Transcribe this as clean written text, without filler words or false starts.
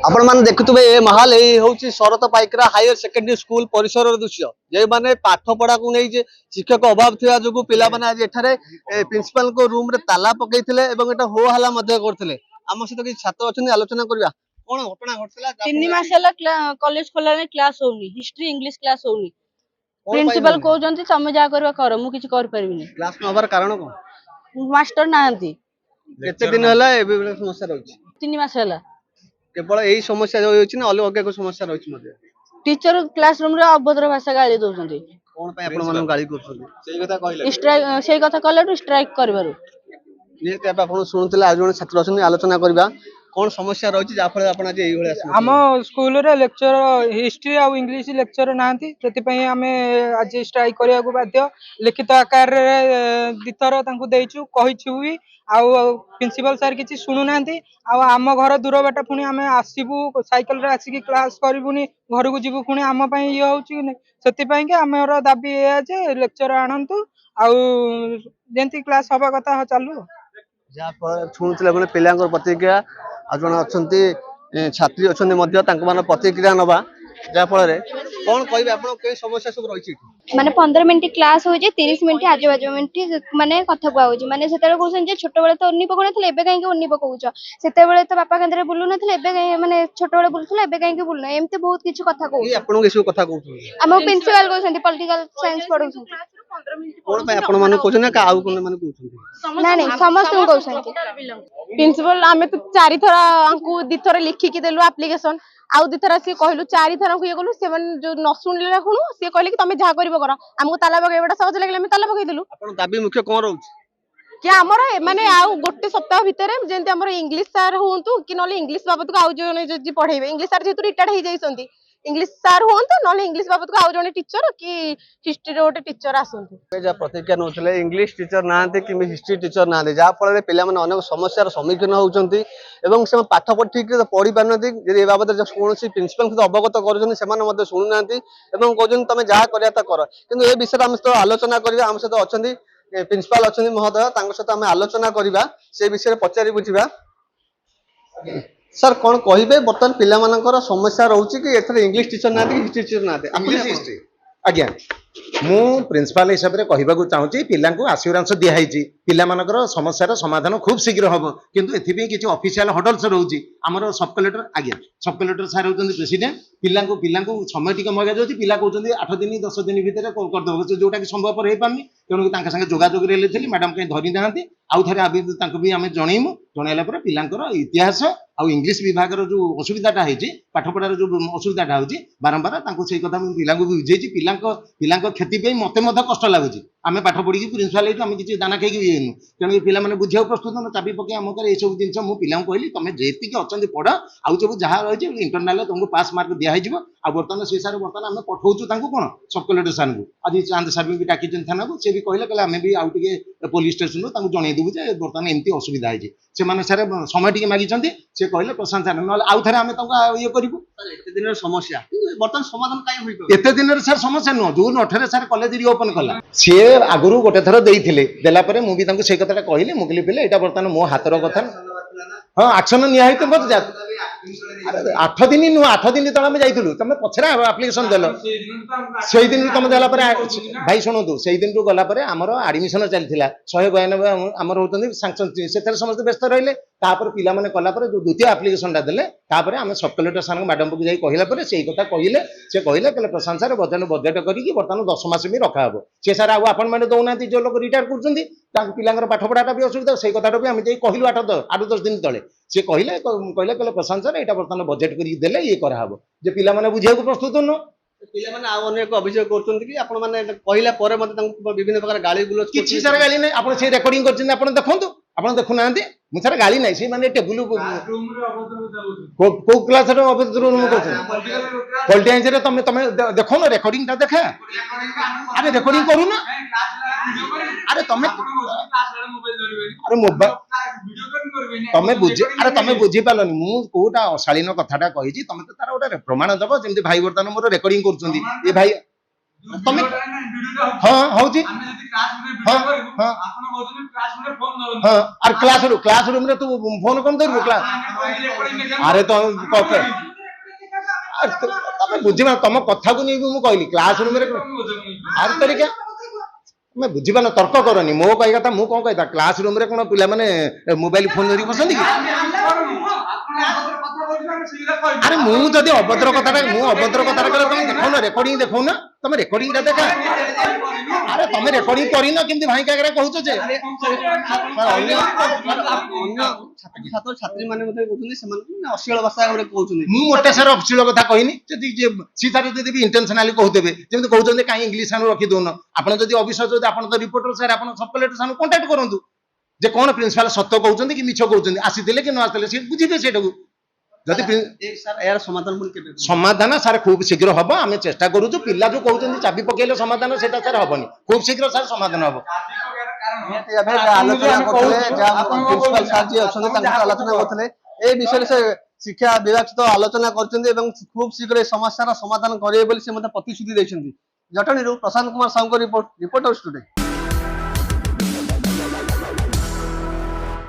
आपण मैंने देखुवे ए महाल ये हूँ शरत पाइकरा हायर सेकेंडरी स्कूल परिसर दृश्य जो मैंने पाठ पढ़ा को नहीं शिक्षक अभाव थी जो पिला एठारे प्रिंसिपल को रूम रे ताला पकई हो हल्ला करते आम सहित किसी छात्र अच्छा आलोचना करवा कौन घटना घटला 3 मास कॉलेज खोला क्लास होनी हिस्ट्री इंग्लिश क्लास होनी प्रिंसिपल कहउजंती तमे जा करबा कर मु किछ कर परबिनी क्लास न हबार कारण कोन मास्टर नाहंती केते दिन होला एबे समस्या रहउची 3 मास होला केवल यही समस्या होउची ना अलग को समस्या रहउची मध्ये टीचर क्लासरूम रे अभद्र भाषा गाली दोजंती कोन पय आपण मानु गाली करछथि सेही कथा कहले स्ट्राइक सेही कथा कहले स्ट्राइक करबारु निहत आपण सुनुतले आज जण छात्र अछन आलोचना करबा कौन समस्या रही जाफल आप आम स्कूल रे लेक्चर हिस्ट्री आ इंग्लिश लेक्चर नाहंती सेति आम आज स्ट्राइक करिया को बाध्य लिखित आकार रे दिथर तांको देइछु कहिछु भी प्रिंसिपल सर किछि सुनु नाहंती आम घर दूर बाट पुणी आम आसबू साइकिल रे आसिकी क्लास करबुनी घर को जीवु पुणी आम पई ये होउची कि सेति पई के हमर दाबी ए जे लेक्चर आणंतु आ जेंती क्लास हवा कथा चालू जा छुणुतले माने पिलांकर प्रतिक्रिया आज छात्री अच्छा प्रतिक्रिया नवा जाफल कौन कह आप समस्या सब रही माने 15 मिनिट क्लास हो 30 मिनिट आजु बाजु मिनिट माने कथा कहउची माने सेते कहउछन जे छोट बेले तो उन्नी पकोन थले एबे काहे उन्नी पकोउछ सेते बेले तो बापा केंद्र बुलु नथले एबे काहे माने छोट बेले बुलथले एबे काहे बुलु एमते बहुत किछ कथा कहउछ आपन के कथा कहउछ हम प्रिंसिपल कहउछन पॉलिटिकल साइंस पढउछन कोन पे आपन माने कहउछन का आउ कोन माने कहउछन ना नहीं समस्त कहउछन प्रिंसिपल आमे तो 4 थरा अंकु 2 थरा लिखि के देलु एप्लीकेशन आउ दिथरा से कहलु 4 थरा को ये गलु से जो न सुनले खुनु से कहले कि तमे जा करबो कर हमको ताला बगैबटा सहज लागले हम ताला बगै देलु आपन दाबी मुख्य कोन रहउछ कि हमर माने आउ गोटे सप्ताह भीतर जेंति हमर इंग्लिश सर होंतु कि नले इंग्लिश बाबत को आउ जो पढाइबे इंग्लिश सर जेतु रिटायर्ड हो जाइसंती इंग्लिश सर होंतु नले इंग्लिश बाबत को आउ जने टीचर कि हिस्ट्री रे गोटे टीचर आसंतु जा प्रतिक्रिया नउतले इंग्लिश टीचर नांते कि हिस्ट्री टीचर नांते जा फल रे पिला माने अनेक समस्यार सम्मुखीन होउचंती एवं से पाठ ठीक रे पढी पारनती जे बाबत कोनोसी प्रिंसिपल से अवगत करछन से माने मध्ये सुनु नांती एवं कहजन तमे जा करिया ता कर किंतु ए विषय हम तो आलोचना करबा हम सहित अछंती प्रिंसिपल अछंती महोदय तांग सहित हम आलोचना करबा से विषय पचारि बुझिबा सर कौन कहे बर्तमान पिला समस्या रोचे कि इंग्लिश टीचर ना हिस्ट्री टीचर ना इंग्लिश हिस्ट्री आज्ञा मु प्रिंसिपल हिसाब से कहवाक चाहूँगी पिला आश्योरेंस दिखाई पिलाମାନଙ୍କର समस्यार समाधान खूब शीघ्र हम किंतु एथि किसी ऑफिशियल हडल्स रोचे आमर सब कलेक्टर आज्ञा सब कलेक्टर सार होती प्रेसिडेंट पिला समय टी मगा जाऊँगी पिला कहते 8 दिन 10 दिन भितर करदे जोटा कि संभवपर हो पारनी तेणु सागे जोगाजोग थी मैडम कहीं धरी ना आउ थे भी आम जनइमु जनइला पिलांकर इतिहास आ इंग्लिश विभाग जो असुविधाटा होती पाठ पढ़ार जो असुविधाटा होती बारंबार से कथा पिला बुझे पिला क्षति मत कष्ट लगुच आम पाठ पढ़ी प्रिंसिपाल आम किसी दाना खाई येनु तेणु पिला बुझा प्रस्तुत न चाबी पकई आम ये सब जिन मुझे पिला कहली तुम जी अच्छा पढ़ आउ सब जहाँ रही इंटरनाल तुमको पास मार्क दिखाई आ बर्तमान से सार बर्तमान आम पठाऊँ कौन सब कलेक्टर सार को आज चांद सार भी डाकी थाना को सी भी कहले आम भी आउ टे पुलिस स्टेशन जनईदेवु जे बर्तमान एमती असुविधा है से सारे समय टी मागी से कहले प्रशांत सार ना आउ थे आम ये करूँ दिन समस्या बर्तमान समाधान कहीं एत दिन सर समस्या नुह जून 18 सार कॉलेज रिओपन कला सी आगुरी गोटे थर देला मुझे से कथा कहली मुझे पिले यहाँ बर्तमान मो हाथर कथा हाँ एक्शन निहत 8 दिन नुह 8 दिन तक जाइलु तुम पचर आप्लिकेसन देल से दिन तुम देला भाई शुणु से दिन रू गला आमर आडमिशन चलता 192 आमर होती सांसन से समस्त व्यस्त रही पिला माने कला जो द्वितीय आप्लिकेसन देले आम सब कलेक्टर सार मैडम को जाई कहला से कथा कहले से कहले प्रशांत सार बजेट करके बर्तमान 10 मास भी रखा हे से सार आपॉइंटमेंट दौना जो लोग रिटायर कर पिला पाठ पढ़ाटा भी असुविधा से कथा भी आम कहलु 8-10 दिन तले से कहले कहले प्रशांत सर यहाँ बर्तमान बजेट करदे ये कराव जे पिला माने बुझे प्रस्तुत न पिला अनेक अभियोग कर विभिन्न प्रकार गाली गुलज किसी सारा गाली नहीं आप रेकर्डिंग कर देखो आप देखुना मुझे सारा गाली नहीं से टेबुल को क्लास पॉलिटिक्स तुम तुम देख ना रेकर्डिंग देखा अरे रेकर्डिंग करू ना अरे तुम अरे मोबाइल तुम बुझी पारनी मुझे कौटा अशालीन कथाटा कही तुम तो तार गोटे प्रमाण दब जमी भाई बर्तमान मोर रेकर्डिंग कर भाई ତମେ ହଁ ହଉଛି ହଁ ହଁ ହଁ ଆରେ କ୍ଲାସ ରୁମ ରେ ତୁ ଫୋନ କଣ ଧରିବୁ କ୍ଲାସ ଆରେ ତ ତମେ ବୁଝିବା ତମ କଥାକୁ ନେଇକି ମୁଁ କହିଲି କ୍ଲାସ ରୁମ ରେ ଆରେ ତରିକା ତମେ ବୁଝିବା ନା ତର୍କ କରନି ମୋ କହିବା କଥା ମୁଁ କଣ କହିବା କ୍ଲାସ ରୁମ ରେ କଣ ପିଲାମାନେ ମୋବାଇଲ ଫୋନ ଧରିକି ବସନ୍ତି କି ଆରେ ମୁଁ ଯଦି ଅଭଦ୍ର କଥାଟା ମୁଁ ଅଭଦ୍ର କଥାଟା କଲେ ତମେ ଦେଖାଉନ ରେକର୍ଡିଂ ଦେଖାଉନ ତମେ ରେକର୍ଡିଂ ଟା ଦେଖା ଆରେ ତମେ ରେକର୍ଡିଂ କରିନ କେମିତି ଭାଇ କାଗରେ କହୁଛ ଯେ ଅନ୍ୟ ଛାତ୍ରଛାତ୍ରୀ ମାନେ ମଧ୍ୟ କହୁଛନ୍ତି ସେମାନଙ୍କୁ ଅଶ୍ଳୀଳ ଭାଷା ଗୋଟେ କହୁଛନ୍ତି ମୁଁ ମୋଟେ ସାର୍ ଅଶ୍ଳୀଳ କଥା କହିନି ଯଦି ସି ସାର୍ ଯଦି ବି ଇଣ୍ଟେନସନାଲି କହୁଥିବେ ଯେମିତି କହୁଛନ୍ତି କାହିଁ ଇଂଲିଶ ସାର୍ ରଖି ଦଉନ ଆପଣ ଯଦି ଅବିଶ୍ୱାସ ଯଦି ଆପଣ ତ ରିପୋର୍ଟର ସାର୍ ଆପଣ ସବ୍ କଲେକ୍ଟର ସାର୍ କଣ୍ଟାକ୍ଟ କରନ୍ତୁ ଯେ କଣ ପ୍ରିନ୍ସିପାଲ ସତ କହୁଛନ୍ତି କି ମିଛ କହୁଛନ୍ତି ଆସିଥିଲେ କି ନ ଆସିଥିଲେ ସେ ବୁଝିବେ ସେଇଟାକୁ ଯଦି ଏହାର ସମାଧାନ ପୁଣି କେବେ ସମାଧାନ ସାର୍ ଖୁବ ଶୀଘ୍ର ହବ ଆମେ ଚେଷ୍ଟା କରୁଛୁ ପିଲା ଯୋଉ କହୁଛନ୍ତି ଚାବି ପକେଇଲେ ସମାଧାନ ସେଟା ସାର୍ ହବନି ଖୁବ ଶୀଘ୍ର ସାର୍ ସମାଧାନ ହବ ଆଲୋଚନା କରୁଥିଲେ ଯାହା ପ୍ରିନ୍ସିପାଲ ସାର୍ ଯିଏ ଅଛନ୍ତି ତାଙ୍କ ସହ ଆଲୋଚନା କରୁଥିଲେ এই বিষয়ে ସେ ଶିକ୍ଷା ବିଭାଗ ସହିତ ଆଲୋଚନା କରିଛନ୍ତି ଏବଂ ଖୁବ ଶୀଘ୍ର এই ସମସ୍ୟାର ସମାଧାନ କରିବେ ବୋଲି ସେ ମଧ୍ୟ ପ୍ରତିଶ୍ରୁତି ଦେଇଛନ୍ତି ଜଟଣୀରୁ ପ୍ରଶାନ୍ତ କୁମାର ସାହୁଙ୍କ ରିପୋର୍ଟ ରିପୋର୍ଟର ଷ୍ଟୁଡେଣ୍ଟ।